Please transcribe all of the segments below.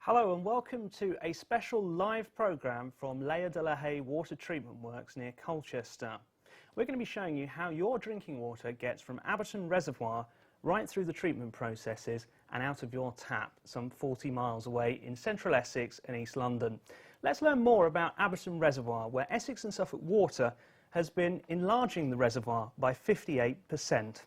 Hello and welcome to a special live programme from Layer-de-la-Haye water treatment works near Colchester. We're going to be showing you how your drinking water gets from Abberton Reservoir right through the treatment processes and out of your tap some 40 miles away in central Essex and East London. Let's learn more about Abberton Reservoir, where Essex&Suffolk Water has been enlarging the reservoir by 58%.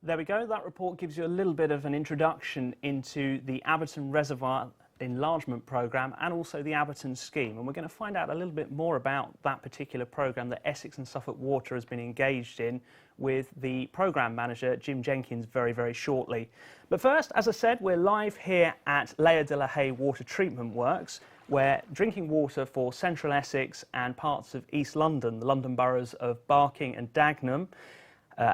There we go. That report gives you a little bit of an introduction into the Abberton Reservoir enlargement programme and also the Abberton scheme, and we're going to find out a little bit more about that particular programme that Essex&Suffolk Water has been engaged in with the programme manager Jim Jenkins very shortly. But first, as I said, we're live here at Layer-de-la-Haye water treatment works, where drinking water for central Essex and parts of East London, the London boroughs of Barking and Dagenham,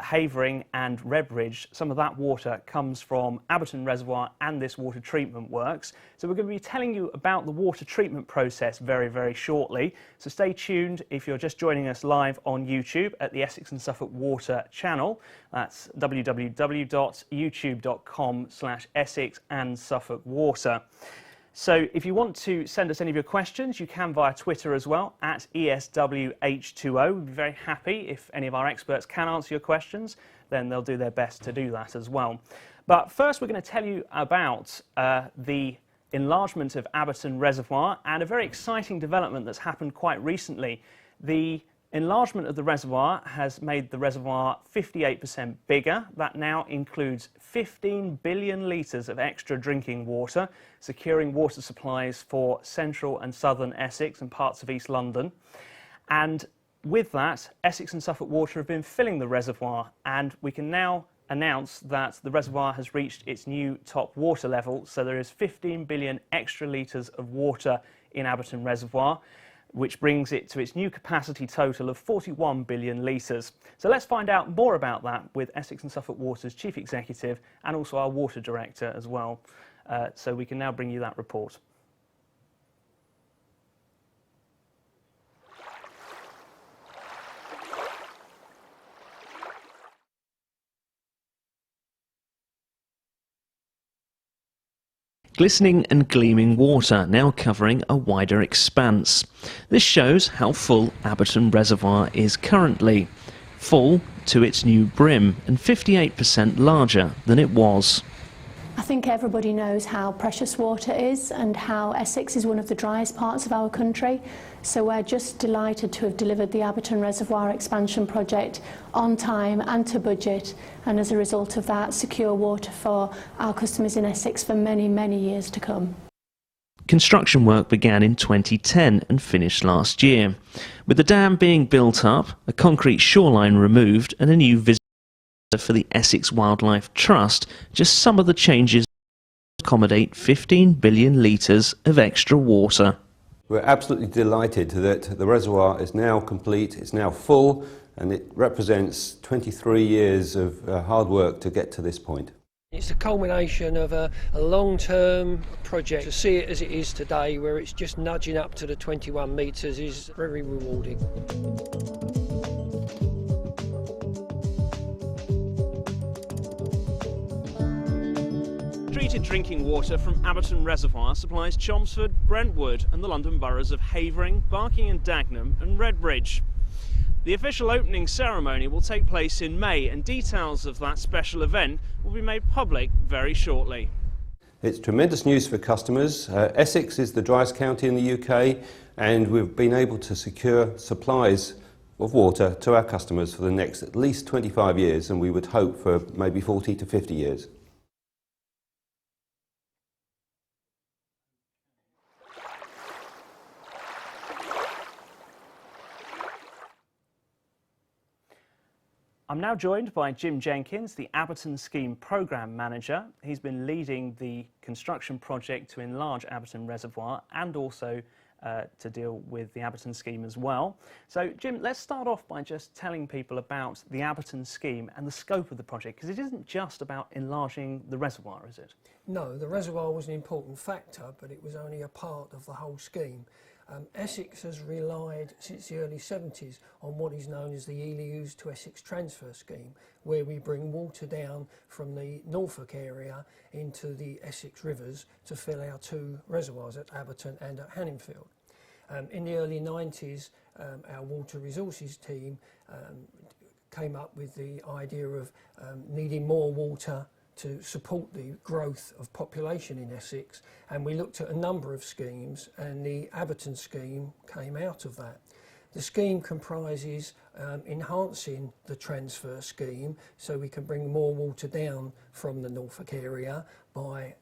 Havering and Redbridge, some of that water comes from Abberton Reservoir and this water treatment works. So we're going to be telling you about the water treatment process very shortly. So stay tuned if you're just joining us live on YouTube at the Essex&Suffolk Water channel. That's www.youtube.com/Essex&Suffolk Water. So if you want to send us any of your questions, you can via Twitter as well, at ESWH2O. We'd be very happy if any of our experts can answer your questions, then they'll do their best to do that as well. But first we're going to tell you about the enlargement of Abberton Reservoir and a very exciting development that's happened quite recently. The enlargement of the reservoir has made the reservoir 58% bigger. That now includes 15 billion litres of extra drinking water, securing water supplies for central and southern Essex and parts of East London. And with that, Essex and Suffolk Water have been filling the reservoir, and we can now announce that the reservoir has reached its new top water level, so there is 15 billion extra litres of water in Abberton Reservoir, which brings it to its new capacity total of 41 billion litres. So let's find out more about that with Essex and Suffolk Water's Chief Executive and also our Water Director as well. So we can now bring you that report. Glistening and gleaming water now covering a wider expanse. This shows how full Abberton Reservoir is currently. Full to its new brim and 58% larger than it was. I think everybody knows how precious water is and how Essex is one of the driest parts of our country. So we're just delighted to have delivered the Abberton Reservoir expansion project on time and to budget, and as a result of that, secure water for our customers in Essex for many, many years to come. Construction work began in 2010 and finished last year. With the dam being built up, a concrete shoreline removed and a new visitor for the Essex Wildlife Trust, just some of the changes to accommodate 15 billion litres of extra water. We're absolutely delighted that the reservoir is now complete, it's now full, and it represents 23 years of hard work to get to this point. It's the culmination of a long-term project. To see it as it is today, where it's just nudging up to the 21 metres, is very rewarding. Treated drinking water from Abberton Reservoir supplies Chelmsford, Brentwood and the London boroughs of Havering, Barking and Dagenham and Redbridge. The official opening ceremony will take place in May, and details of that special event will be made public very shortly. It's tremendous news for customers. Essex is the driest county in the UK, and we've been able to secure supplies of water to our customers for the next at least 25 years, and we would hope for maybe 40 to 50 years. I'm now joined by Jim Jenkins, the Abberton Scheme Programme Manager. He's been leading the construction project to enlarge Abberton Reservoir and also to deal with the Abberton Scheme as well. So Jim, let's start off by just telling people about the Abberton Scheme and the scope of the project, because it isn't just about enlarging the reservoir, is it? No, the reservoir was an important factor, but it was only a part of the whole scheme. Essex has relied since the early 70s on what is known as the Ely to Essex transfer scheme, where we bring water down from the Norfolk area into the Essex rivers to fill our two reservoirs at Abberton and at Hanningfield. In the early 90s, our water resources team came up with the idea of needing more water to support the growth of population in Essex, and we looked at a number of schemes, and the Abberton scheme came out of that. The scheme comprises enhancing the transfer scheme so we can bring more water down from the Norfolk area by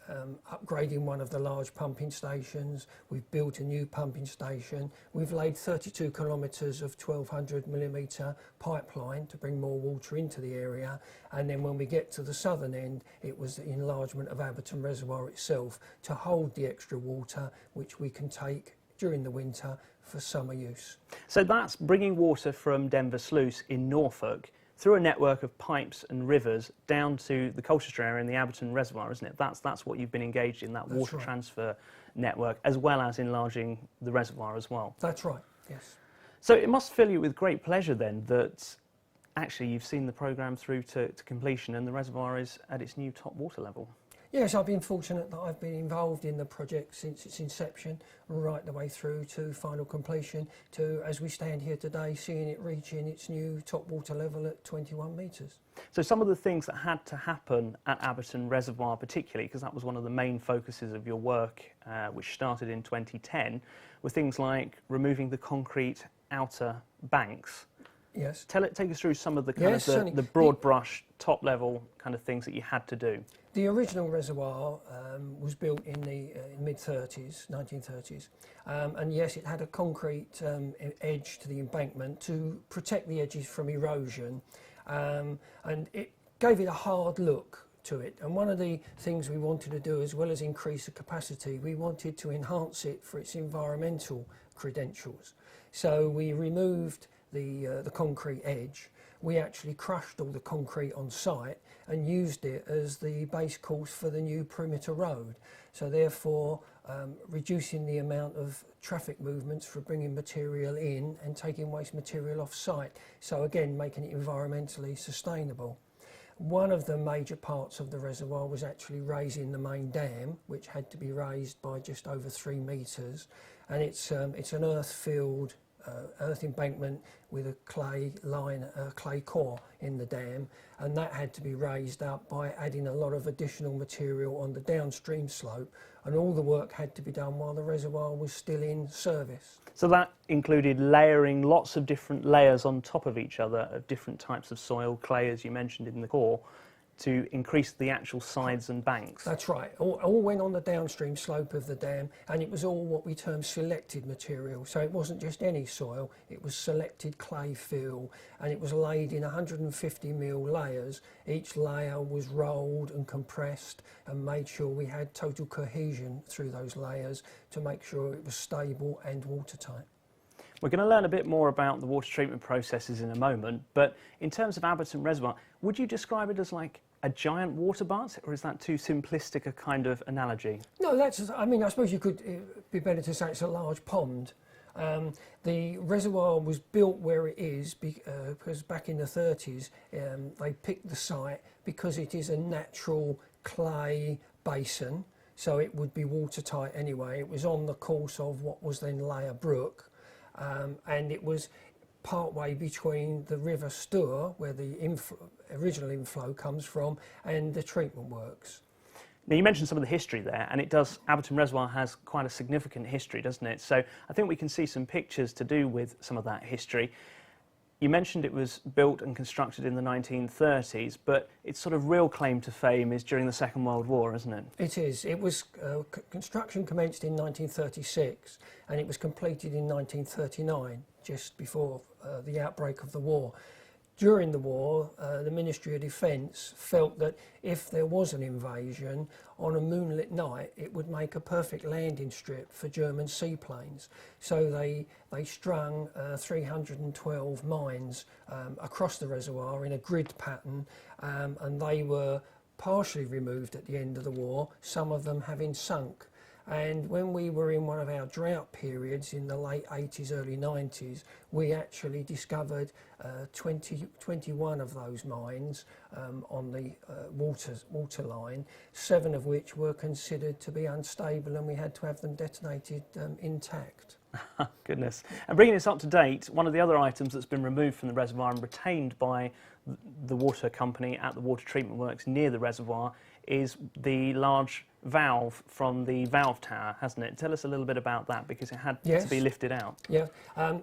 upgrading one of the large pumping stations. We've built a new pumping station. We've laid 32 kilometres of 1200mm pipeline to bring more water into the area, and then when we get to the southern end, it was the enlargement of Abberton Reservoir itself to hold the extra water which we can take during the winter for summer use. So that's bringing water from Denver Sluice in Norfolk through a network of pipes and rivers down to the Colchester area and the Abberton Reservoir, isn't it? That's what you've been engaged in, that water transfer network, as well as enlarging the reservoir as well. That's right, yes. So it must fill you with great pleasure then that actually you've seen the programme through to completion and the reservoir is at its new top water level. Yes, I've been fortunate that I've been involved in the project since its inception, right the way through to final completion, to, as we stand here today, seeing it reaching its new top water level at 21 metres. So some of the things that had to happen at Abberton Reservoir particularly, because that was one of the main focuses of your work, which started in 2010, were things like removing the concrete outer banks. Yes. Take us through some of the kind of the broad brush, top level kind of things that you had to do. The original reservoir was built in the mid-30s, 1930s, and yes, it had a concrete edge to the embankment to protect the edges from erosion, and it gave it a hard look to it. And one of the things we wanted to do, as well as increase the capacity, we wanted to enhance it for its environmental credentials. So we removed the concrete edge. We actually crushed all the concrete on site and used it as the base course for the new perimeter road. So therefore, reducing the amount of traffic movements for bringing material in and taking waste material off site. So again, making it environmentally sustainable. One of the major parts of the reservoir was actually raising the main dam, which had to be raised by just over 3 metres. And it's an earth-filled earth embankment with a clay core in the dam, and that had to be raised up by adding a lot of additional material on the downstream slope, and all the work had to be done while the reservoir was still in service. So that included layering lots of different layers on top of each other of different types of soil, clay as you mentioned in the core, to increase the actual sides and banks. That's right. All went on the downstream slope of the dam, and it was all what we term selected material. So it wasn't just any soil, it was selected clay fill, and it was laid in 150mm layers. Each layer was rolled and compressed and made sure we had total cohesion through those layers to make sure it was stable and watertight. We're going to learn a bit more about the water treatment processes in a moment, but in terms of Abberton Reservoir, would you describe it as like a giant water butt, or is that too simplistic a kind of analogy? No, I mean, I suppose you could be better to say it's a large pond. The reservoir was built where it is because back in the 30s they picked the site because it is a natural clay basin, so it would be watertight anyway. It was on the course of what was then Layer Brook. And it was partway between the River Stour, where the original inflow comes from, and the treatment works. Now you mentioned some of the history there, and Abberton Reservoir has quite a significant history, doesn't it? So I think we can see some pictures to do with some of that history. You mentioned it was built and constructed in the 1930s, but its sort of real claim to fame is during the Second World War, isn't it? It is. It was construction commenced in 1936, and it was completed in 1939, just before the outbreak of the war. During the war, the Ministry of Defence felt that if there was an invasion on a moonlit night, it would make a perfect landing strip for German seaplanes. So they strung 312 mines across the reservoir in a grid pattern, and they were partially removed at the end of the war, some of them having sunk. And when we were in one of our drought periods in the late 80s, early 90s, we actually discovered 21 of those mines on the water line, 7 of which were considered to be unstable, and we had to have them detonated intact. Goodness. And bringing this up to date, one of the other items that's been removed from the reservoir and retained by the water company at the water treatment works near the reservoir is the large valve from the valve tower, hasn't it? Tell us a little bit about that, because it had to be lifted out. Yeah,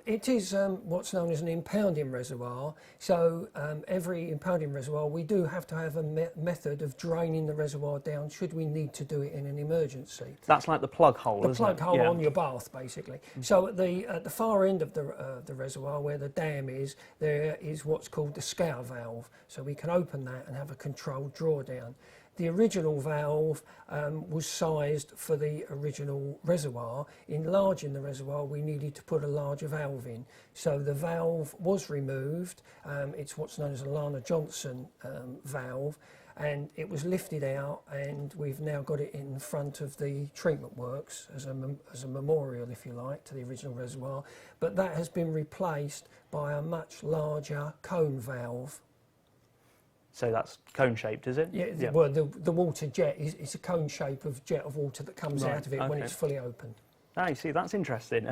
it is what's known as an impounding reservoir. So every impounding reservoir, we do have to have a method of draining the reservoir down should we need to do it in an emergency. That's like the plug hole, isn't it? The plug hole on your bath, basically. So at the far end of the reservoir, where the dam is, there is what's called the scour valve. So we can open that and have a controlled drawdown. The original valve was sized for the original reservoir. Enlarging the reservoir, we needed to put a larger valve in. So the valve was removed. It's what's known as a Lana Johnson valve, and it was lifted out, and we've now got it in front of the treatment works as a memorial, if you like, to the original reservoir. But that has been replaced by a much larger cone valve. So that's cone-shaped, is it? Yeah. Well, the water jet is a cone shape of jet of water that comes out of it when it's fully open. Ah, you see, that's interesting.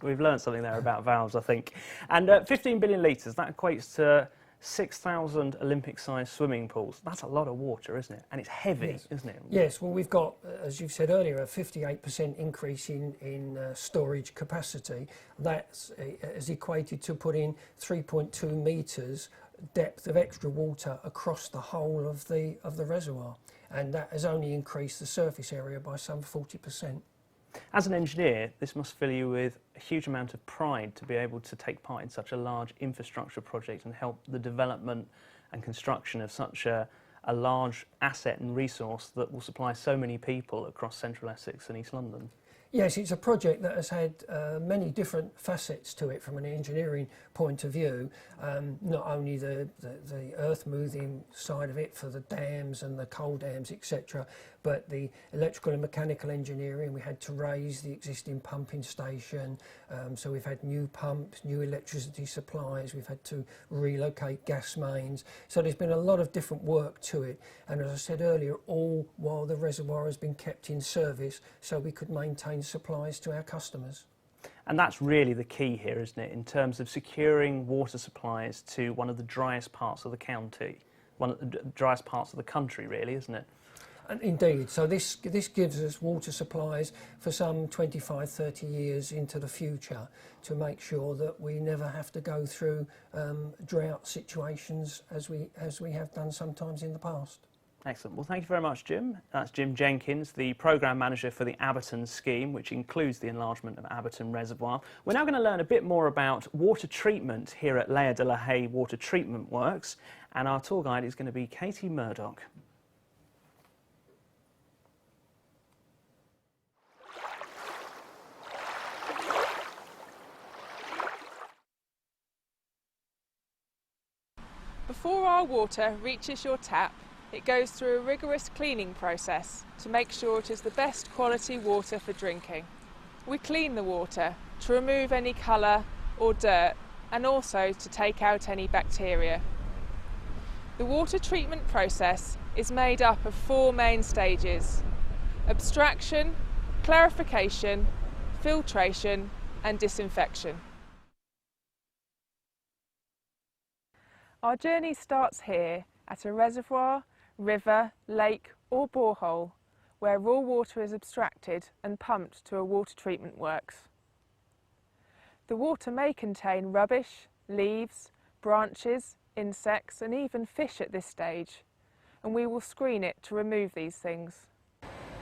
We've learned something there about valves, I think. And 15 billion litres, that equates to 6,000 Olympic-sized swimming pools. That's a lot of water, isn't it? And it's heavy, isn't it? Yes, well, we've got, as you've said earlier, a 58% increase in storage capacity. That is equated to putting 3.2 metres depth of extra water across the whole of the reservoir. And that has only increased the surface area by some 40%. As an engineer, this must fill you with a huge amount of pride to be able to take part in such a large infrastructure project and help the development and construction of such a large asset and resource that will supply so many people across central Essex and East London. Yes, it's a project that has had many different facets to it from an engineering point of view. Not only the earth moving side of it for the dams and the coal dams, etc., but the electrical and mechanical engineering. We had to raise the existing pumping station, so we've had new pumps, new electricity supplies, we've had to relocate gas mains. So there's been a lot of different work to it, and as I said earlier, all while the reservoir has been kept in service so we could maintain supplies to our customers. And that's really the key here, isn't it, in terms of securing water supplies to one of the driest parts of the county, one of the driest parts of the country, really, isn't it? And indeed, so this gives us water supplies for some 25, 30 years into the future to make sure that we never have to go through drought situations as we have done sometimes in the past. Excellent. Well, thank you very much, Jim. That's Jim Jenkins, the Programme Manager for the Abberton scheme, which includes the enlargement of Abberton Reservoir. We're now going to learn a bit more about water treatment here at Layer-de-la-Haye Water Treatment Works, and our tour guide is going to be Katie Murdoch. Before our water reaches your tap, it goes through a rigorous cleaning process to make sure it is the best quality water for drinking. We clean the water to remove any colour or dirt and also to take out any bacteria. The water treatment process is made up of 4 main stages: abstraction, clarification, filtration and disinfection. Our journey starts here at a reservoir, river, lake or borehole where raw water is abstracted and pumped to a water treatment works. The water may contain rubbish, leaves, branches, insects and even fish at this stage, and we will screen it to remove these things.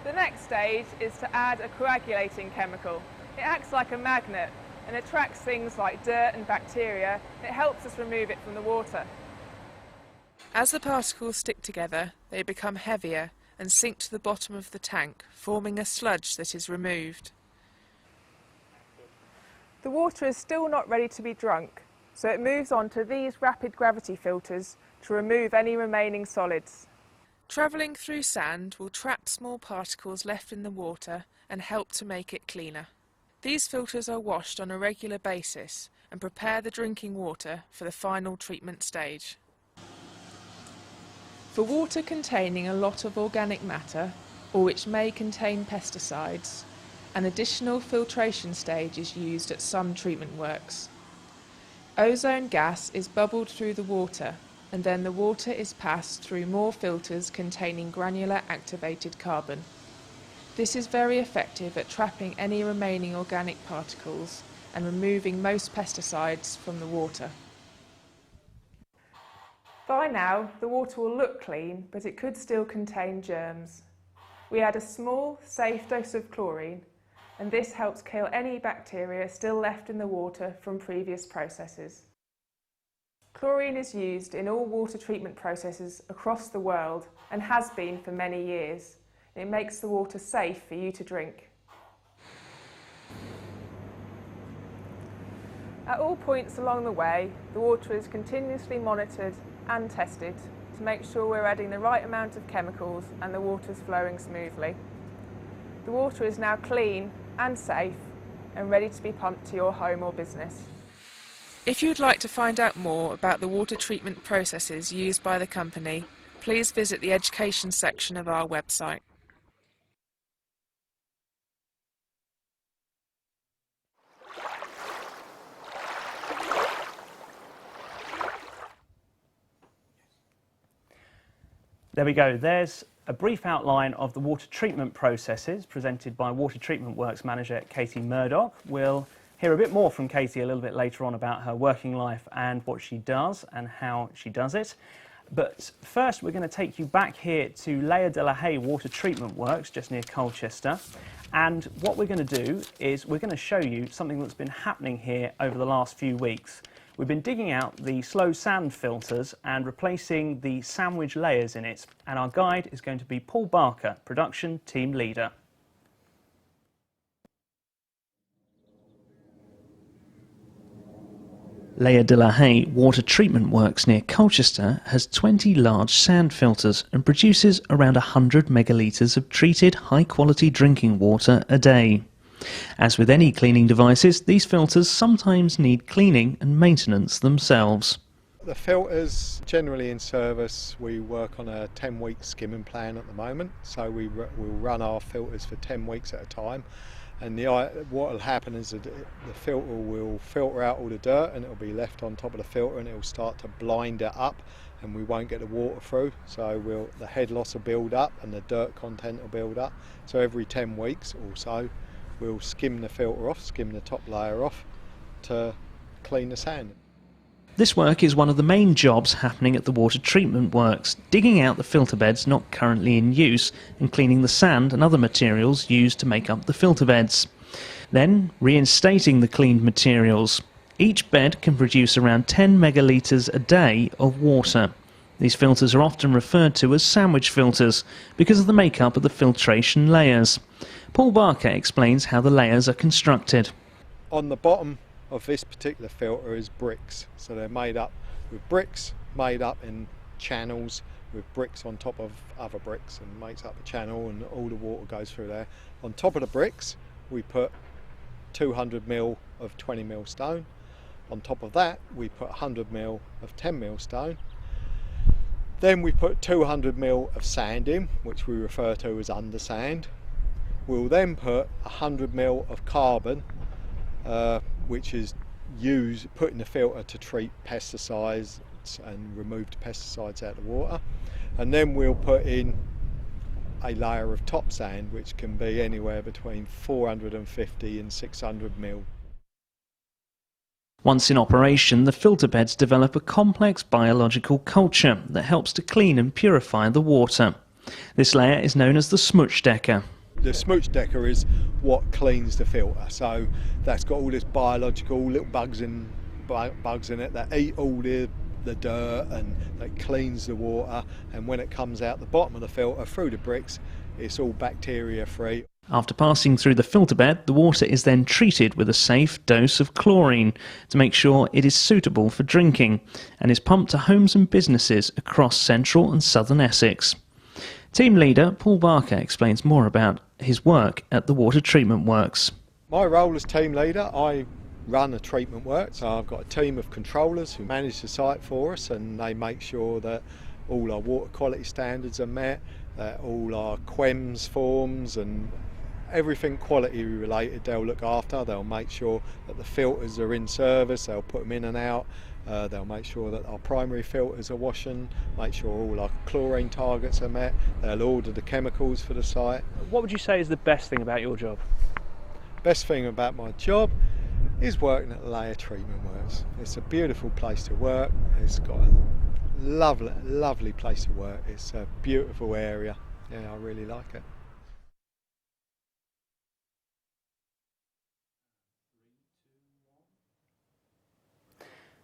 The next stage is to add a coagulating chemical. It acts like a magnet and attracts things like dirt and bacteria. It helps us remove it from the water. As the particles stick together, they become heavier and sink to the bottom of the tank, forming a sludge that is removed. The water is still not ready to be drunk, so it moves on to these rapid gravity filters to remove any remaining solids. Travelling through sand will trap small particles left in the water and help to make it cleaner. These filters are washed on a regular basis and prepare the drinking water for the final treatment stage. For water containing a lot of organic matter, or which may contain pesticides, an additional filtration stage is used at some treatment works. Ozone gas is bubbled through the water, and then the water is passed through more filters containing granular activated carbon. This is very effective at trapping any remaining organic particles and removing most pesticides from the water. By now, the water will look clean, but it could still contain germs. We add a small, safe dose of chlorine, and this helps kill any bacteria still left in the water from previous processes. Chlorine is used in all water treatment processes across the world and has been for many years. It makes the water safe for you to drink. At all points along the way, the water is continuously monitored and tested to make sure we're adding the right amount of chemicals and the water is flowing smoothly. The water is now clean and safe and ready to be pumped to your home or business. If you would like to find out more about the water treatment processes used by the company, please visit the education section of our website. There we go. There's a brief outline of the water treatment processes presented by Water Treatment Works manager Katie Murdoch. We'll hear a bit more from Katie a little bit later on about her working life and what she does and how she does it. But first we're going to take you back here to Layer-de-la-Haye Water Treatment Works just near Colchester. And what we're going to do is we're going to show you something that's been happening here over the last few weeks. We've been digging out the slow sand filters and replacing the sandwich layers in it, and our guide is going to be Paul Barker, production team leader. Layer-de-la-Haye Water Treatment Works near Colchester has 20 large sand filters and produces around 100 megalitres of treated high-quality drinking water a day. As with any cleaning devices, these filters sometimes need cleaning and maintenance themselves. The filters generally in service, we work on a 10-week skimming plan at the moment, so we'll run our filters for 10 weeks at a time, and what will happen is that the filter will filter out all the dirt and it will be left on top of the filter, and it will start to blind it up and we won't get the water through, so the head loss will build up and the dirt content will build up. So every 10 weeks or so we'll skim the filter off, skim the top layer off to clean the sand. This work is one of the main jobs happening at the Water Treatment Works, digging out the filter beds not currently in use and cleaning the sand and other materials used to make up the filter beds. Then reinstating the cleaned materials. Each bed can produce around 10 megalitres a day of water. These filters are often referred to as sandwich filters because of the makeup of the filtration layers. Paul Barker explains how the layers are constructed. On the bottom of this particular filter is bricks, so they're made up with bricks made up in channels with bricks on top of other bricks, and makes up a channel and all the water goes through there. On top of the bricks we put 200 ml of 20 ml stone. On top of that we put 100 ml of 10 ml stone. Then we put 200 ml of sand in, which we refer to as undersand. We'll then put 100 ml of carbon, which is put in the filter to treat pesticides and remove the pesticides out of the water. And then we'll put in a layer of top sand, which can be anywhere between 450 and 600 ml. Once in operation, the filter beds develop a complex biological culture that helps to clean and purify the water. This layer is known as the smooch decker. The smooch decker is what cleans the filter, so that's got all this biological little bugs in it that eat all the dirt, and that cleans the water, and when it comes out the bottom of the filter through the bricks, it's all bacteria free. After passing through the filter bed, the water is then treated with a safe dose of chlorine to make sure it is suitable for drinking, and is pumped to homes and businesses across central and southern Essex. Team leader Paul Barker explains more about his work at the Water Treatment Works. My role as team leader, I run a treatment work, so I've got a team of controllers who manage the site for us, and they make sure that all our water quality standards are met, that all our QEMS forms and everything quality related they'll look after. They'll make sure that the filters are in service, they'll put them in and out. They'll make sure that our primary filters are washing, make sure all our chlorine targets are met. They'll order the chemicals for the site. What would you say is the best thing about your job? Best thing about my job is working at Layer Treatment Works. It's a beautiful place to work. It's got a lovely place to work. It's a beautiful area. Yeah, I really like it.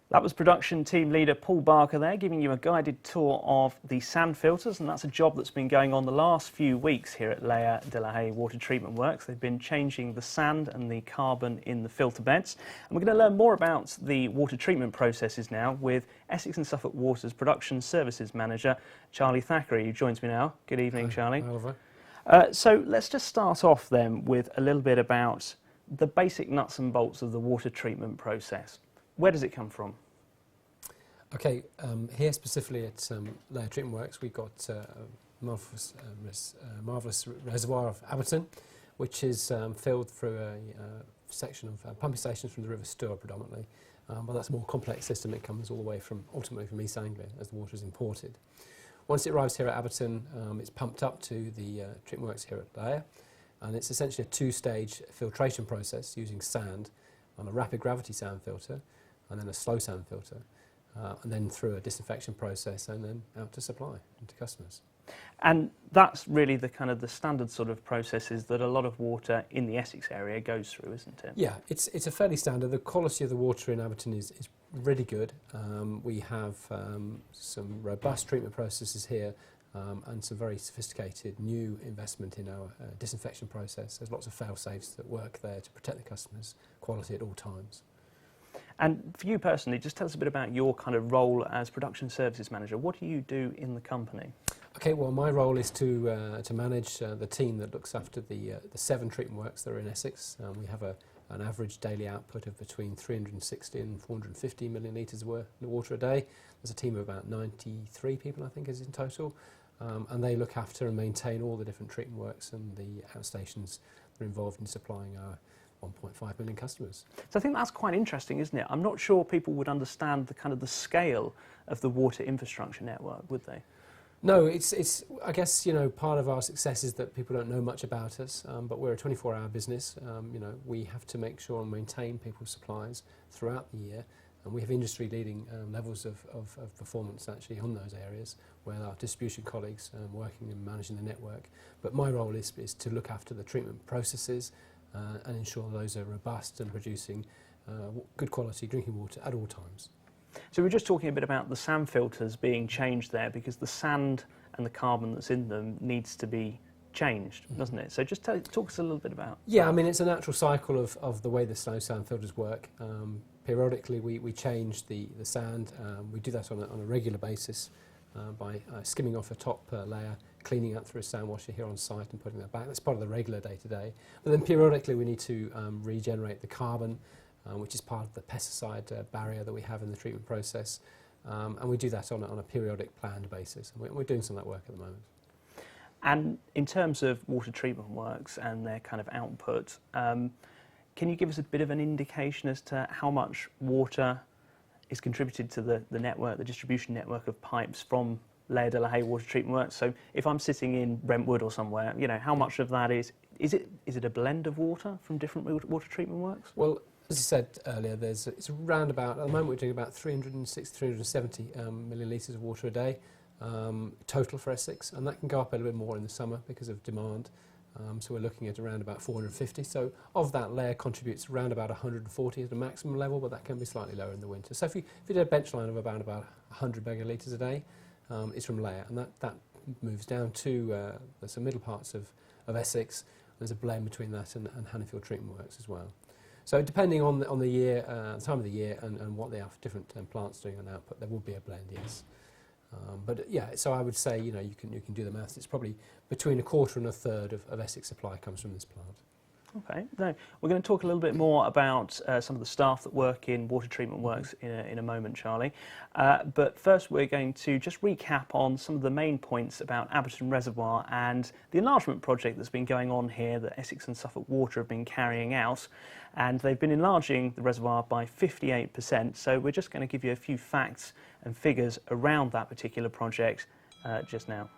That was production team leader Paul Barker there, giving you a guided tour of the sand filters, and that's a job that's been going on the last few weeks here at Layer-de-la-Haye Water Treatment Works. They've been changing the sand and the carbon in the filter beds, and we're going to learn more about the water treatment processes now with Essex&Suffolk Water's Production Services Manager, Charlie Thackeray, who joins me now. Good evening, Charlie. So let's just start off then with a little bit about the basic nuts and bolts of the water treatment process. where does it come from? Okay, here specifically at Layer Treatment Works, we've got a marvellous reservoir of Abberton, which is filled through a section of pumping stations from the River Stour predominantly. But that's a more complex system. It comes all the way ultimately from East Anglia as the water is imported. Once it arrives here at Abberton, it's pumped up to the treatment works here at Layer, and it's essentially a two-stage filtration process using sand on a rapid gravity sand filter and then a slow sand filter, and then through a disinfection process and then out to supply to customers. And that's really the kind of the standard sort of processes that a lot of water in the Essex area goes through, isn't it? Yeah, it's a fairly standard. The quality of the water in Abberton is really good. We have some robust treatment processes here and some very sophisticated new investment in our disinfection process. There's lots of fail-safes that work there to protect the customer's quality at all times. And for you personally, just tell us a bit about your kind of role as production services manager. What do you do in the company? Okay, well, my role is to manage the team that looks after the 7 treatment works that are in Essex. We have an average daily output of between 360 and 450 million litres of water a day. There's a team of about 93 people, I think, is in total. And they look after and maintain all the different treatment works and the outstations that are involved in supplying our 1.5 million customers. So I think that's quite interesting, isn't it? I'm not sure people would understand the kind of the scale of the water infrastructure network, would they? No, it's I guess, you know, part of our success is that people don't know much about us, but we're a 24-hour business. You know, we have to make sure and maintain people's supplies throughout the year, and we have industry-leading levels of performance actually on those areas where our distribution colleagues working and managing the network. But my role is to look after the treatment processes and ensure those are robust and producing good quality drinking water at all times. So we were just talking a bit about the sand filters being changed there because the sand and the carbon that's in them needs to be changed, doesn't it? So just talk us a little bit about Yeah, that. I mean, it's a natural cycle of the way the slow sand filters work. Periodically we change the sand. We do that on a regular basis by skimming off a top layer, cleaning up through a sand washer here on site and putting that back. That's part of the regular day-to-day. But then periodically we need to regenerate the carbon, which is part of the pesticide barrier that we have in the treatment process. And we do that on a periodic planned basis. And we're doing some of that work at the moment. And in terms of water treatment works and their kind of output, can you give us a bit of an indication as to how much water is contributed to the network, the distribution network of pipes from Layer-de-la-Haye water treatment works? So if I'm sitting in Brentwood or somewhere, you know, how much of that is it a blend of water from different water treatment works? Well, as you said earlier, it's around about, at the moment we're doing about 360, 370 million litres of water a day total for Essex, and that can go up a little bit more in the summer because of demand. So we're looking at around about 450. So of that, Layer contributes around about 140 at the maximum level, but that can be slightly lower in the winter. So if you did a bench line of about 100 megalitres a day, it's from Layer, and that moves down to the middle parts of Essex. There's a blend between that and Hannayfield Treatment Works as well. So depending on the year, the time of the year, and what they are for different plants doing on output, there will be a blend, yes. But yeah, so I would say, you know, you can do the maths. It's probably between a quarter and a third of Essex supply comes from this plant. Okay, now we're going to talk a little bit more about some of the staff that work in water treatment works in a moment, Charlie. But first we're going to just recap on some of the main points about Abberton Reservoir and the enlargement project that's been going on here that Essex and Suffolk Water have been carrying out. And they've been enlarging the reservoir by 58%. So we're just going to give you a few facts and figures around that particular project just now.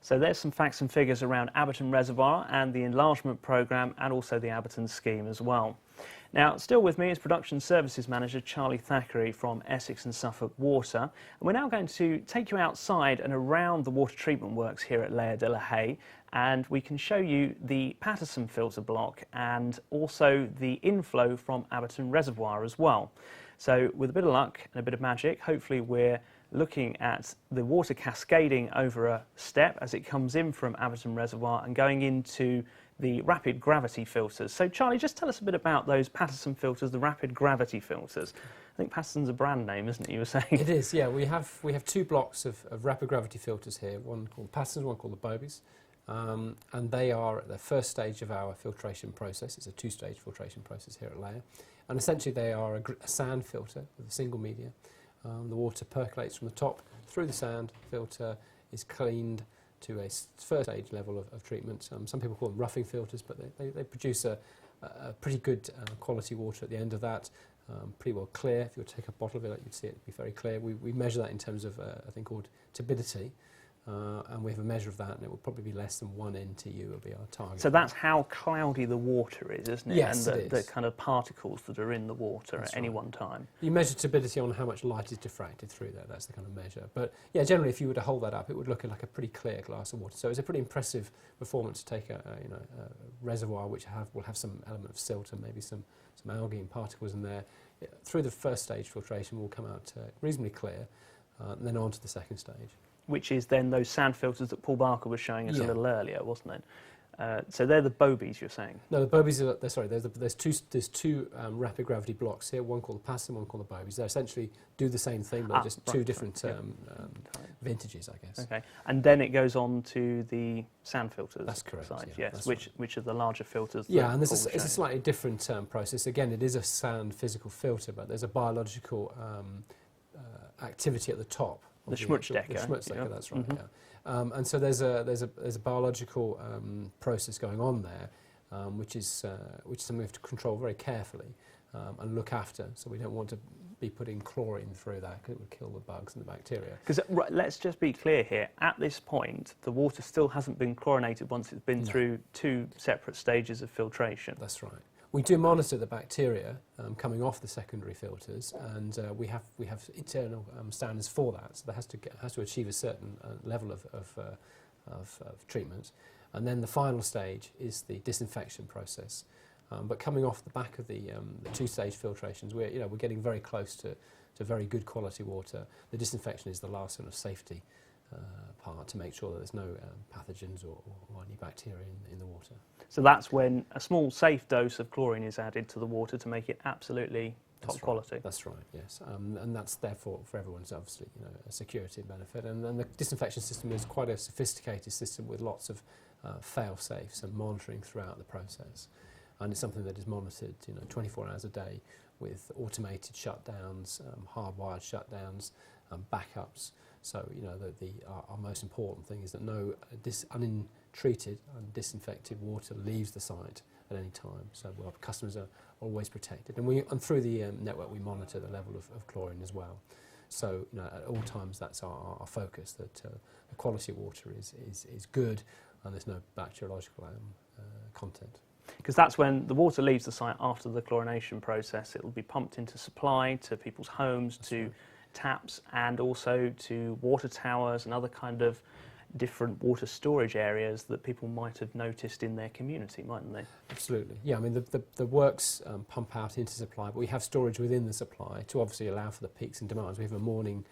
So there's some facts and figures around Abberton Reservoir and the enlargement programme, and also the Abberton scheme as well. Now, still with me is Production Services Manager Charlie Thackeray from Essex&Suffolk Water. And we're now going to take you outside and around the water treatment works here at Layer-de-la-Haye, and we can show you the Patterson filter block and also the inflow from Abberton Reservoir as well. So with a bit of luck and a bit of magic, hopefully we're looking at the water cascading over a step as it comes in from Abberton Reservoir and going into the rapid gravity filters. So Charlie, just tell us a bit about those Patterson filters, the rapid gravity filters. I think Patterson's a brand name, isn't it, you were saying? It is, yeah. We have two blocks of rapid gravity filters here, one called Patterson's, one called the Bobies. And they are at the first stage of our filtration process. It's a two-stage filtration process here at Layer. And essentially they are a sand filter with a single media. The water percolates from the top through the sand filter, is cleaned to a first stage level of treatment. Some people call them roughing filters, but they produce a pretty good quality water at the end of that, pretty well clear. If you were to take a bottle of it, you'd see it be very clear. We measure that in terms of a thing called turbidity, and we have a measure of that, and it will probably be less than 1 NTU will be our target. So that's how cloudy the water is, isn't it? Yes, and it is. The kind of particles that are in the water at any one time. You measure turbidity on how much light is diffracted through there. That's the kind of measure. But yeah, generally, if you were to hold that up, it would look like a pretty clear glass of water. So it's a pretty impressive performance to take a reservoir which will have some element of silt and maybe some algae and particles in there. Through the first stage filtration, will come out reasonably clear, and then on to the second stage. Which is then those sand filters that Paul Barker was showing us a little earlier, wasn't it? So they're the Bobies, you're saying? No, the Bobies are, sorry, there's two rapid gravity blocks here, one called the Patterson, one called the Bobies. They essentially do the same thing, but just two different vintages, I guess. Okay, and then it goes on to the sand filters. That's correct, side, yeah, yes, that's which are the larger filters. Yeah, and it's a slightly different process. Again, it is a sand physical filter, but there's a biological activity at the top. The Schmutzdecker. The Schmutzdecker, that's right. Mm-hmm. Yeah. And so there's a biological process going on there, which is something we have to control very carefully and look after. So we don't want to be putting chlorine through that because it would kill the bugs and the bacteria. Because let's just be clear here. At this point, the water still hasn't been chlorinated once it's been through two separate stages of filtration. That's right. We do monitor the bacteria coming off the secondary filters, and we have internal standards for that. So that has to achieve a certain level of treatment, and then the final stage is the disinfection process. But coming off the back of the two-stage filtrations, we're getting very close to very good quality water. The disinfection is the last sort of safety part to make sure that there's no pathogens or any bacteria in the water. So that's when a small safe dose of chlorine is added to the water to make it absolutely top quality. That's right, yes. And that's therefore for everyone's obviously a security benefit. And the disinfection system is quite a sophisticated system with lots of fail-safes and monitoring throughout the process. And it's something that is monitored 24 hours a day with automated shutdowns, hardwired shutdowns, backups. So our most important thing is that no untreated and disinfected water leaves the site at any time. So our customers are always protected. And through the network we monitor the level of chlorine as well. So at all times that's our focus, that the quality of water is good and there's no bacteriological content. Because that's when the water leaves the site after the chlorination process. It will be pumped into supply to people's homes, taps, and also to water towers and other kind of different water storage areas that people might have noticed in their community, mightn't they? Absolutely. Yeah, I mean the works pump out into supply, but we have storage within the supply to obviously allow for the peaks and demands. We have a morning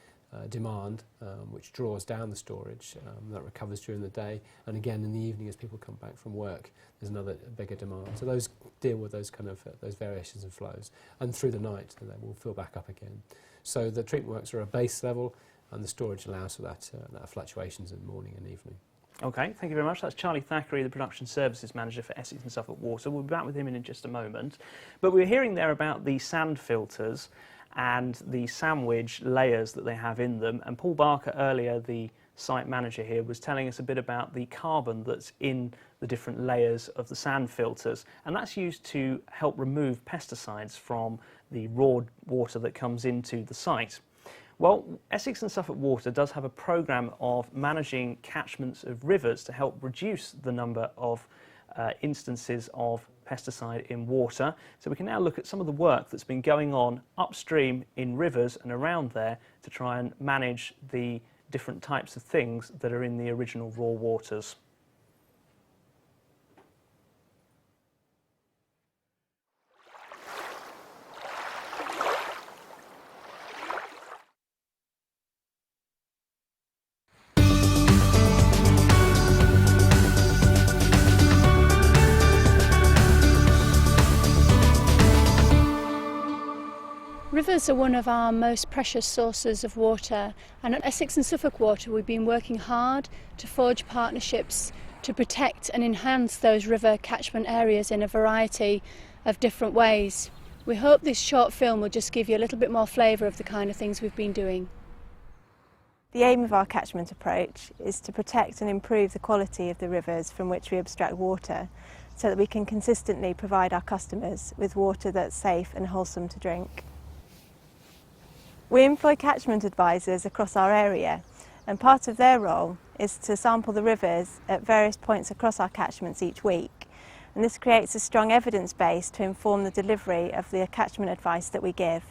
demand which draws down the storage that recovers during the day, and again in the evening as people come back from work there's another bigger demand. So those deal with those kind of those variations and flows, and through the night they will fill back up again. So the treatment works are a base level, and the storage allows for that fluctuations in morning and evening. Okay, thank you very much. That's Charlie Thackeray, the Production Services Manager for Essex&Suffolk Water. We'll be back with him in just a moment. But we were hearing there about the sand filters and the sandwich layers that they have in them. And Paul Barker earlier, the site manager here, was telling us a bit about the carbon that's in the different layers of the sand filters. And that's used to help remove pesticides from the raw water that comes into the site. Well, Essex and Suffolk Water does have a programme of managing catchments of rivers to help reduce the number of instances of pesticide in water. So we can now look at some of the work that's been going on upstream in rivers and around there to try and manage the different types of things that are in the original raw waters. Rivers are one of our most precious sources of water, and at Essex and Suffolk Water we've been working hard to forge partnerships to protect and enhance those river catchment areas in a variety of different ways. We hope this short film will just give you a little bit more flavour of the kind of things we've been doing. The aim of our catchment approach is to protect and improve the quality of the rivers from which we abstract water, so that we can consistently provide our customers with water that's safe and wholesome to drink. We employ catchment advisors across our area, and part of their role is to sample the rivers at various points across our catchments each week, and this creates a strong evidence base to inform the delivery of the catchment advice that we give.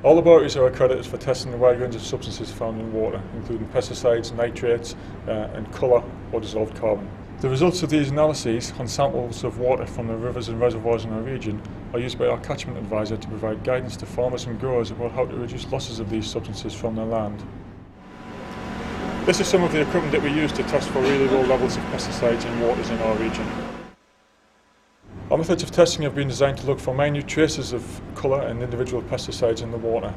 All laboratories are accredited for testing the wide range of substances found in water, including pesticides, nitrates and colour or dissolved carbon. The results of these analyses on samples of water from the rivers and reservoirs in our region are used by our catchment advisor to provide guidance to farmers and growers about how to reduce losses of these substances from their land. This is some of the equipment that we use to test for really low levels of pesticides in waters in our region. Our methods of testing have been designed to look for minute traces of colour and individual pesticides in the water.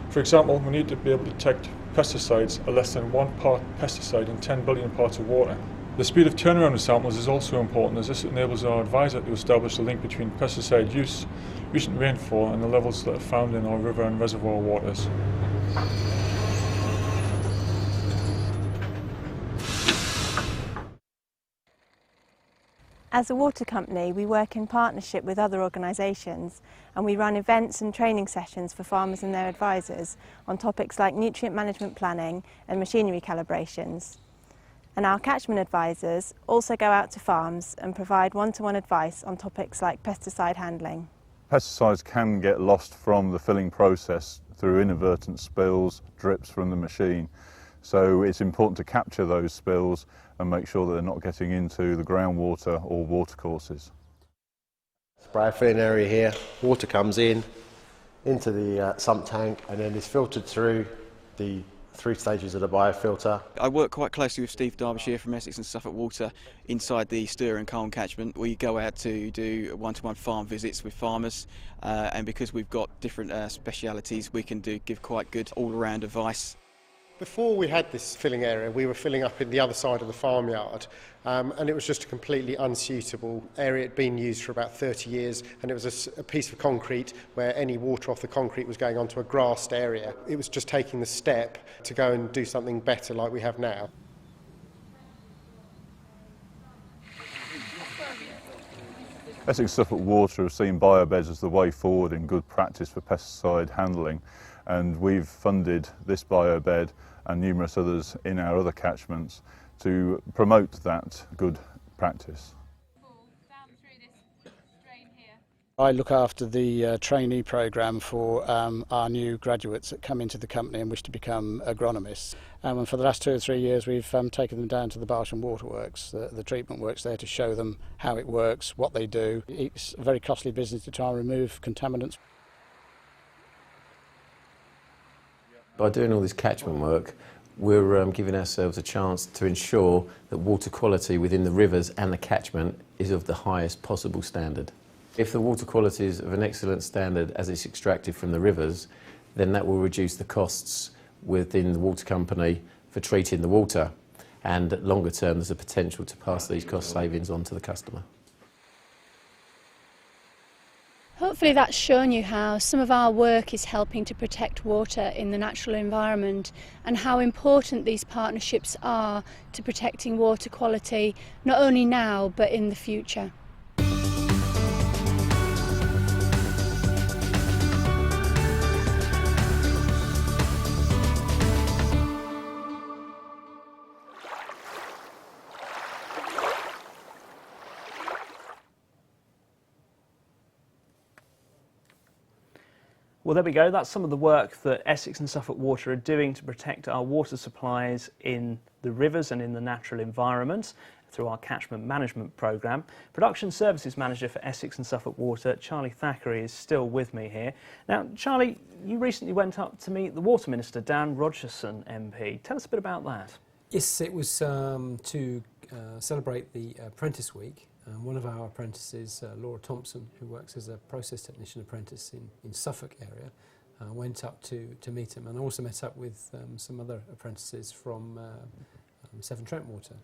For example, we need to be able to detect pesticides are less than 1 part pesticide in 10 billion parts of water. The speed of turnaround of samples is also important, as this enables our advisor to establish a link between pesticide use, recent rainfall and the levels that are found in our river and reservoir waters. As a water company, we work in partnership with other organisations, and we run events and training sessions for farmers and their advisors on topics like nutrient management planning and machinery calibrations. And our catchment advisors also go out to farms and provide one-to-one advice on topics like pesticide handling. Pesticides can get lost from the filling process through inadvertent spills, drips from the machine. So it's important to capture those spills and make sure that they're not getting into the groundwater or watercourses. Spray filling area here, water comes in into the sump tank and then is filtered through the 3 stages of the biofilter. I work quite closely with Steve Derbyshire from Essex and Suffolk Water inside the Stour and Colne catchment. We go out to do one-to-one farm visits with farmers, and because we've got different specialities, we can give quite good all-round advice. Before we had this filling area, we were filling up in the other side of the farmyard, and it was just a completely unsuitable area. It had been used for about 30 years, and it was a piece of concrete where any water off the concrete was going onto a grassed area. It was just taking the step to go and do something better like we have now. Essex Suffolk Water have seen biobeds as the way forward in good practice for pesticide handling, and we've funded this biobed and numerous others in our other catchments to promote that good practice. I look after the trainee programme for our new graduates that come into the company and wish to become agronomists. And for the last 2 or 3 years we've taken them down to the Barsham Waterworks, the treatment works there, to show them how it works, what they do. It's a very costly business to try and remove contaminants. By doing all this catchment work, we're giving ourselves a chance to ensure that water quality within the rivers and the catchment is of the highest possible standard. If the water quality is of an excellent standard as it's extracted from the rivers, then that will reduce the costs within the water company for treating the water, and longer term there's a potential to pass these cost savings on to the customer. Hopefully that's shown you how some of our work is helping to protect water in the natural environment, and how important these partnerships are to protecting water quality, not only now but in the future. Well, there we go. That's some of the work that Essex and Suffolk Water are doing to protect our water supplies in the rivers and in the natural environment through our catchment management programme. Production Services Manager for Essex and Suffolk Water, Charlie Thackeray, is still with me here. Now, Charlie, you recently went up to meet the Water Minister, Dan Rogerson MP. Tell us a bit about that. Yes, it was to celebrate the Apprentice Week. One of our apprentices, Laura Thompson, who works as a process technician apprentice in Suffolk area, went up to meet him, and also met up with some other apprentices from Severn Trent Water.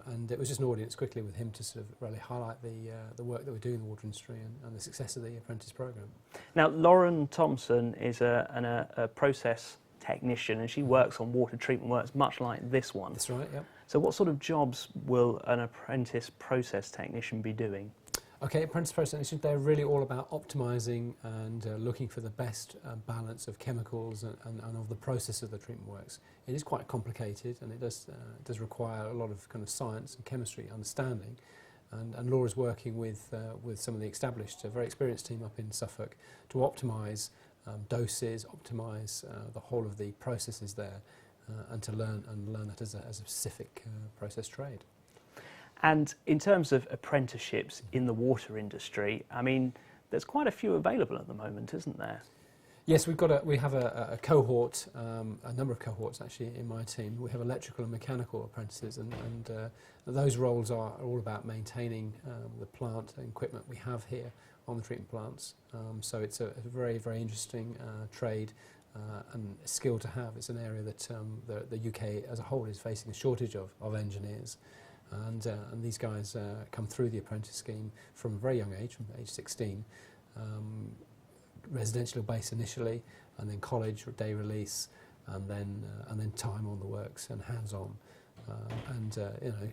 And it was just an audience quickly with him to sort of really highlight the work that we're doing in the water industry and the success of the apprentice programme. Now, Lauren Thompson is a process technician, and she works on water treatment works much like this one. That's right, yeah. So what sort of jobs will an apprentice process technician be doing? Okay, apprentice process technicians, they're really all about optimising and looking for the best balance of chemicals and of the process of the treatment works. It is quite complicated, and it does require a lot of kind of science and chemistry understanding. And Laura's working with some of the established, very experienced team up in Suffolk to optimise doses, optimise the whole of the processes there, and to learn that as a specific process trade. And in terms of apprenticeships in the water industry, I mean, there's quite a few available at the moment, isn't there? Yes, we have a cohort, a number of cohorts actually in my team. We have electrical and mechanical apprentices, and those roles are all about maintaining the plant and equipment we have here on the treatment plants. So it's a very, very interesting trade and a skill to have. It's an area that the UK as a whole is facing a shortage of engineers. And these guys come through the apprentice scheme from a very young age, from age 16, residential base initially, and then college or day release, and then time on the works and hands-on.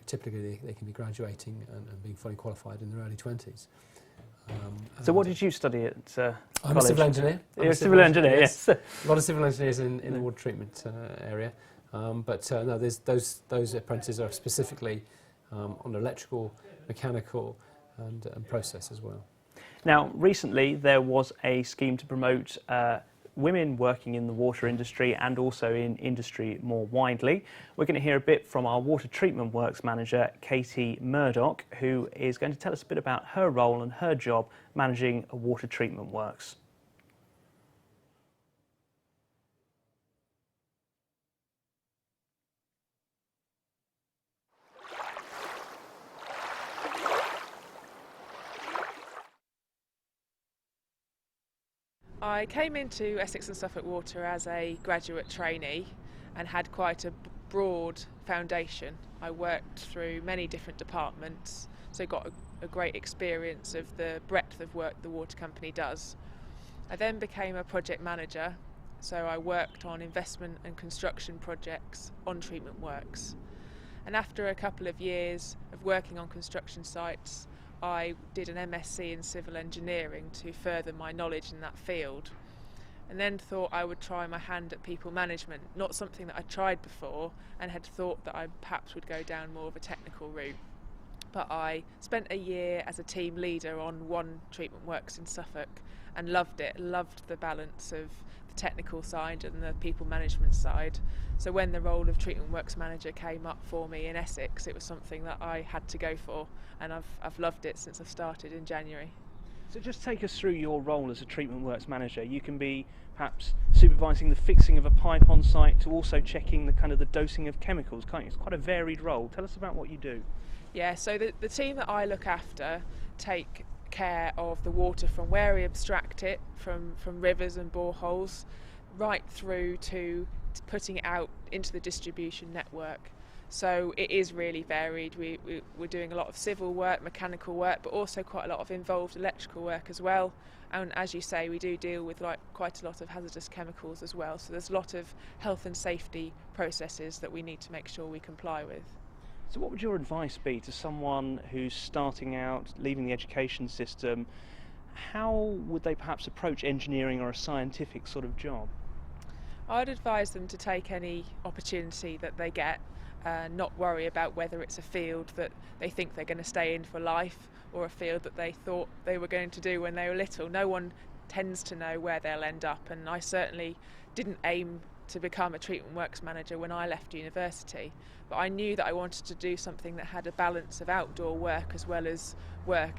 Typically they can be graduating and being fully qualified in their early 20s. So what did you study at college? I'm a civil engineer. You're a civil engineer, yes. A lot of civil engineers in the water treatment area. No, there's those apprentices are specifically on electrical, mechanical and process as well. Now, recently there was a scheme to promote women working in the water industry and also in industry more widely. We're going to hear a bit from our water treatment works manager, Katie Murdoch, who is going to tell us a bit about her role and her job managing a water treatment works. I came into Essex and Suffolk Water as a graduate trainee and had quite a broad foundation. I worked through many different departments, so got a great experience of the breadth of work the water company does. I then became a project manager, so I worked on investment and construction projects on treatment works. And after a couple of years of working on construction sites, I did an MSc in civil engineering to further my knowledge in that field, and then thought I would try my hand at people management, not something that I'd tried before, and had thought that I perhaps would go down more of a technical route. But I spent a year as a team leader on one treatment works in Suffolk and loved it, loved the balance of the technical side and the people management side. So when the role of treatment works manager came up for me in Essex, it was something that I had to go for, and I've loved it since I've started in January. So just take us through your role as a treatment works manager. You can be perhaps supervising the fixing of a pipe on site to also checking the dosing of chemicals, can't you? It's quite a varied role. Tell us about what you do. Yeah, so the team that I look after take care of the water from where we abstract it from rivers and boreholes right through to putting it out into the distribution network. So it is really varied. We're doing a lot of civil work, mechanical work, but also quite a lot of involved electrical work as well. And as you say, we do deal with quite a lot of hazardous chemicals as well. So there's a lot of health and safety processes that we need to make sure we comply with. So what would your advice be to someone who's starting out, leaving the education system? How would they perhaps approach engineering or a scientific sort of job? I'd advise them to take any opportunity that they get, not worry about whether it's a field that they think they're going to stay in for life or a field that they thought they were going to do when they were little. No one tends to know where they'll end up, and I certainly didn't aim to become a treatment works manager when I left university, but I knew that I wanted to do something that had a balance of outdoor work as well as work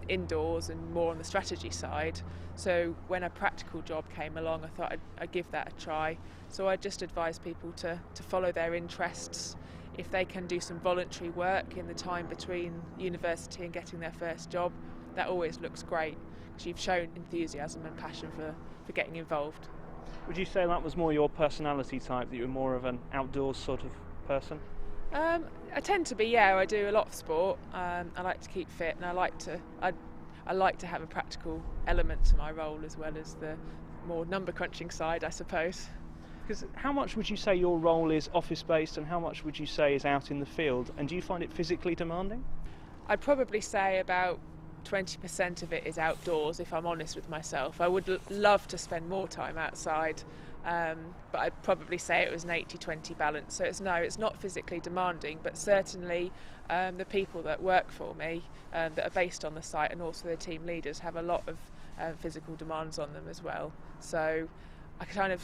indoors and more on the strategy side. So when a practical job came along, I thought I'd give that a try. So I just advise people to follow their interests. If they can do some voluntary work in the time between university and getting their first job, that always looks great, because you've shown enthusiasm and passion for getting involved. Would you say that was more your personality type, that you were more of an outdoors sort of person? I tend to be, yeah. I do a lot of sport. I like to keep fit, and I like to have a practical element to my role as well as the more number crunching side, I suppose. Because how much would you say your role is office based and how much would you say is out in the field, and do you find it physically demanding? I'd probably say about 20% of it is outdoors, if I'm honest with myself. I would love to spend more time outside, but I'd probably say it was an 80-20 balance. So it's not physically demanding, but certainly the people that work for me that are based on the site, and also the team leaders, have a lot of physical demands on them as well. So I kind of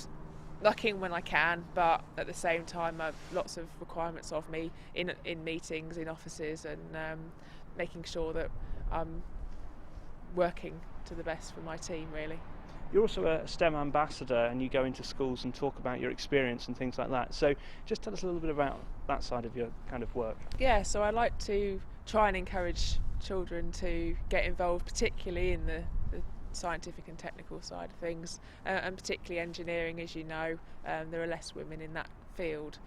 luck in when I can, but at the same time I have lots of requirements of me in meetings, in offices, and making sure that I'm working to the best for my team, really. You're also a STEM ambassador, and you go into schools and talk about your experience and things like that. So just tell us a little bit about that side of your kind of work. Yeah, so I like to try and encourage children to get involved, particularly in the scientific and technical side of things, and particularly engineering. As you know, there are less women in that field.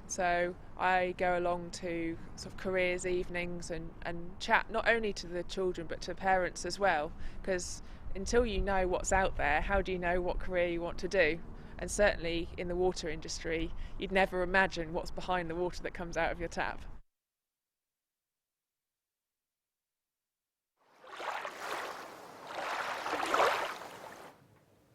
So I go along to sort of careers evenings and chat not only to the children but to parents as well, because until you know what's out there, how do you know what career you want to do? And certainly in the water industry, you'd never imagine what's behind the water that comes out of your tap.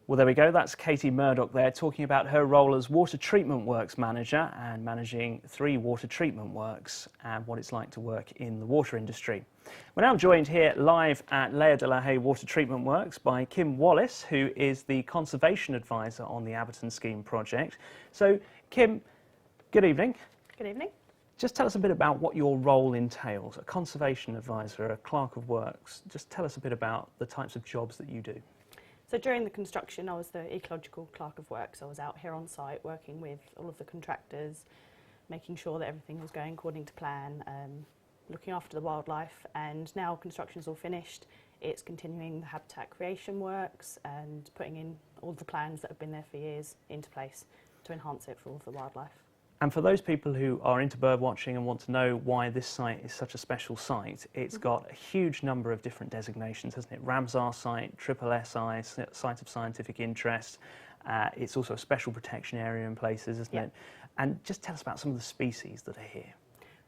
Well, there we go. That's Katie Murdoch there talking about her role as Water Treatment Works Manager and managing 3 water treatment works and what it's like to work in the water industry. We're now joined here live at Layer-de-la-Haye Water Treatment Works by Kim Wallace, who is the Conservation Advisor on the Abberton Scheme project. So, Kim, good evening. Good evening. Just tell us a bit about what your role entails. A Conservation Advisor, a Clerk of Works. Just tell us a bit about the types of jobs that you do. So during the construction, I was the ecological clerk of works. I was out here on site working with all of the contractors, making sure that everything was going according to plan, looking after the wildlife. And now construction's all finished, it's continuing the habitat creation works and putting in all the plans that have been there for years into place to enhance it for all of the wildlife. And for those people who are into bird watching and want to know why this site is such a special site, it's got a huge number of different designations, hasn't it? Ramsar site, Triple SI, Site of Scientific Interest. It's also a special protection area in places, isn't it? And just tell us about some of the species that are here.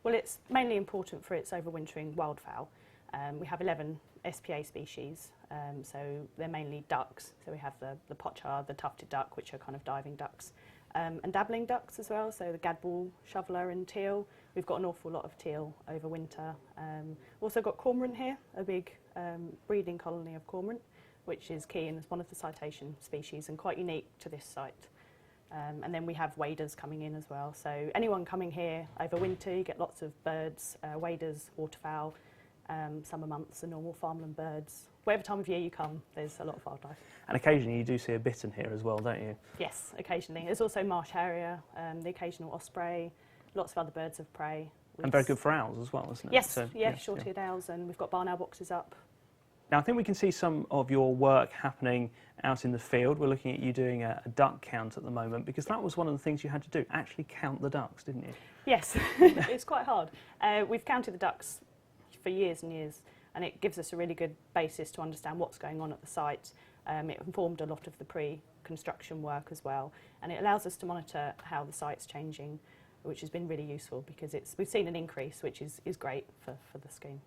Well, it's mainly important for its overwintering wildfowl. We have 11 SPA species, so they're mainly ducks. So we have the pochard, the tufted duck, which are kind of diving ducks. And dabbling ducks as well, so the gadwall, shoveler and teal. We've got an awful lot of teal over winter. Also got cormorant here, a big breeding colony of cormorant, which is key and is one of the citation species and quite unique to this site. And then we have waders coming in as well. So anyone coming here over winter, you get lots of birds, waders, waterfowl, summer months, the normal farmland birds. Whatever time of year you come, there's a lot of wildlife. And occasionally you do see a bittern here as well, don't you? Yes, occasionally. There's also marsh harrier, the occasional osprey, lots of other birds of prey. And very good for owls as well, isn't it? Yes, So, yeah, short-eared owls, and we've got barn owl boxes up. Now I think we can see some of your work happening out in the field. We're looking at you doing a duck count at the moment, because that was one of the things you had to do, actually count the ducks, didn't you? Yes, it's quite hard. We've counted the ducks for years and years, and it gives us a really good basis to understand what's going on at the site. It informed a lot of the pre-construction work as well, and it allows us to monitor how the site's changing, which has been really useful because we've seen an increase, which is great for the scheme.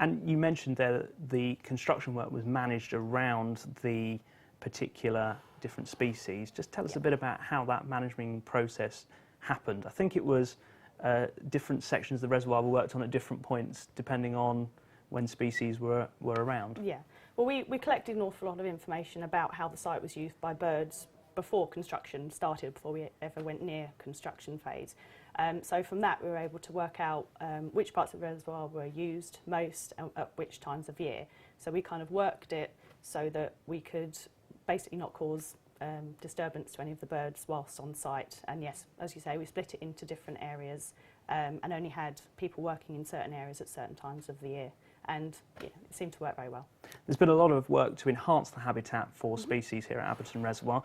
And you mentioned there that the construction work was managed around the particular different species. Just tell us a bit about how that management process happened. I think it was different sections of the reservoir were worked on at different points depending on when species were around. Yeah, Well, we collected an awful lot of information about how the site was used by birds before construction started, before we ever went near construction phase. So from that we were able to work out which parts of the reservoir were used most and at which times of year. So we kind of worked it so that we could basically not cause disturbance to any of the birds whilst on site. And yes, as you say, we split it into different areas and only had people working in certain areas at certain times of the year. And yeah, it seemed to work very well. There's been a lot of work to enhance the habitat for species here at Abberton Reservoir.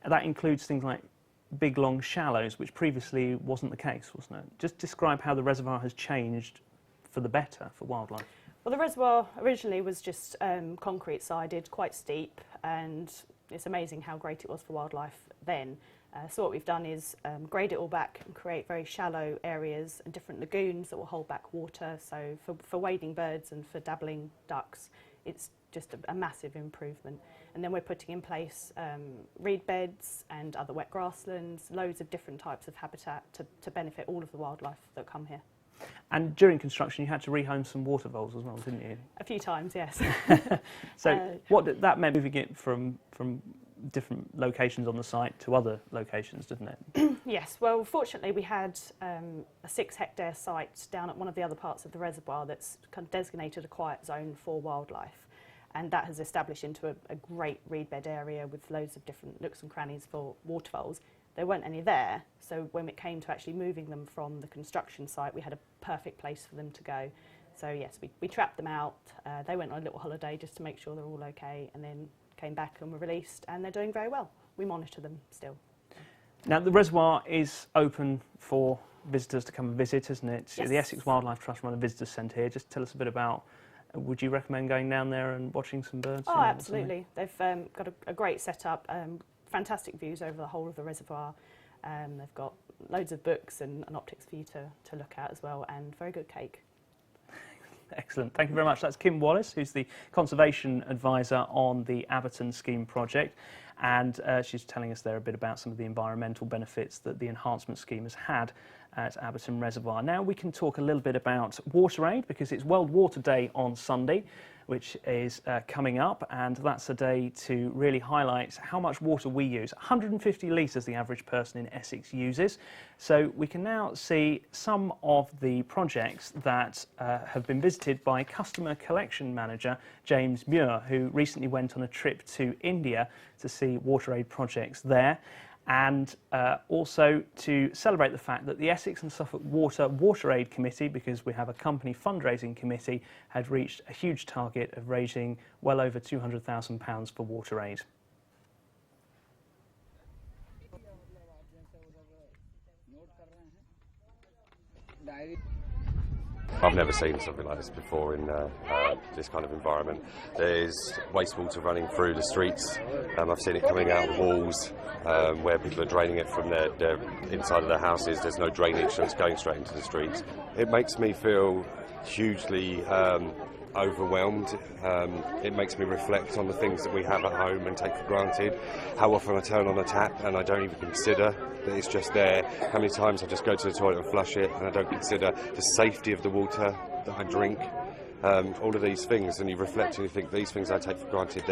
That includes things like big long shallows, which previously wasn't the case, wasn't it? Just describe how the reservoir has changed for the better for wildlife. Well, the reservoir originally was just concrete sided, quite steep, and it's amazing how great it was for wildlife then. So what we've done is grade it all back and create very shallow areas and different lagoons that will hold back water. So for wading birds and for dabbling ducks, it's just a massive improvement. And then we're putting in place reed beds and other wet grasslands, loads of different types of habitat to benefit all of the wildlife that come here. And during construction you had to rehome some water voles as well, didn't you? A few times, yes. So what that meant moving it from different locations on the site to other locations, didn't it? Yes, well fortunately we had a 6-hectare site down at one of the other parts of the reservoir that's kind of designated a quiet zone for wildlife, and that has established into a great reed bed area with loads of different nooks and crannies for water voles. There weren't any there, so when it came to actually moving them from the construction site we had a perfect place for them to go. So yes, we trapped them out, they went on a little holiday just to make sure they're all okay, and then came back and were released, and they're doing very well. We monitor them still. Now the reservoir is open for visitors to come and visit, isn't it? Yes. The Essex Wildlife Trust run a visitor centre here. Just tell us a bit about, would you recommend going down there and watching some birds? Oh, absolutely. They've got a great setup, fantastic views over the whole of the reservoir. They've got loads of books and optics for you to look at as well, and very good cake. Excellent. Thank you very much. That's Kim Wallace, who's the Conservation Advisor on the Abberton Scheme project, and she's telling us there a bit about some of the environmental benefits that the enhancement scheme has had at Abberton Reservoir. Now we can talk a little bit about water aid, because it's World Water Day on Sunday, which is coming up, and that's a day to really highlight how much water we use. 150 litres the average person in Essex uses. So we can now see some of the projects that have been visited by Customer Collection Manager James Muir, who recently went on a trip to India to see water aid projects there. And also to celebrate the fact that the Essex and Suffolk Water Aid Committee, because we have a company fundraising committee, had reached a huge target of raising well over £200,000 for water aid. I've never seen something like this before in this kind of environment. There's wastewater running through the streets. I've seen it coming out of walls where people are draining it from their inside of their houses. There's no drainage, so it's going straight into the streets. It makes me feel hugely overwhelmed. It makes me reflect on the things that we have at home and take for granted. How often I turn on a tap and I don't even consider that it's just there. How many times I just go to the toilet and flush it and I don't consider the safety of the water that I drink. All of these things, and you reflect and you think these things I take for granted,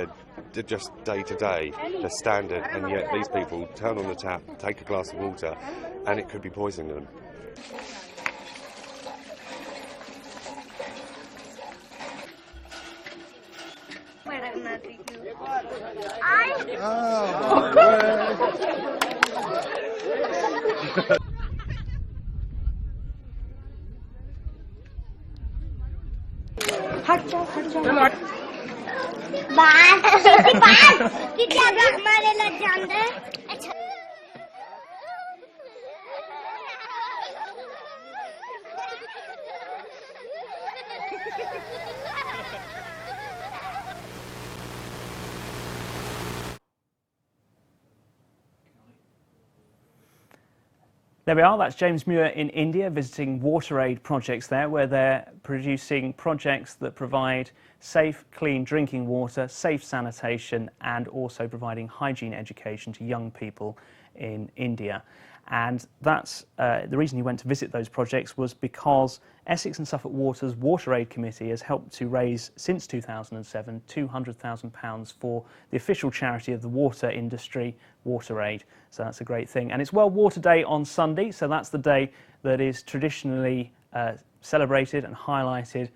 they're just day to day, they're standard, and yet these people turn on the tap, take a glass of water, and it could be poisoning them. There we are, that's James Muir in India visiting water aid projects there, where they're producing projects that provide safe, clean drinking water, safe sanitation, and also providing hygiene education to young people in India. And that's the reason he went to visit those projects was because Essex and Suffolk Water's Water Aid Committee has helped to raise, since 2007, £200,000 for the official charity of the water industry, Water Aid. So that's a great thing. And it's World Water Day on Sunday, so that's the day that is traditionally celebrated and highlighted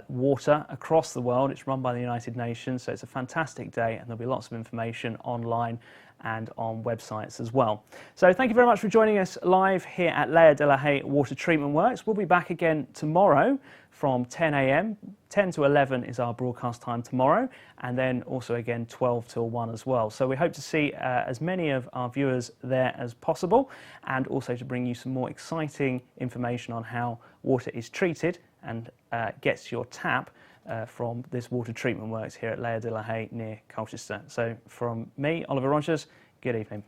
water across the world. It's run by the United Nations, so it's a fantastic day, and there'll be lots of information online and on websites as well. So thank you very much for joining us live here at Layer-de-la-Haye Water Treatment Works. We'll be back again tomorrow from 10 a.m. 10 to 11 is our broadcast time tomorrow, and then also again 12 till 1 as well. So we hope to see as many of our viewers there as possible, and also to bring you some more exciting information on how water is treated and gets to your tap from this water treatment works here at Layer-de-la-Haye near Colchester. So from me, Oliver Rogers, good evening.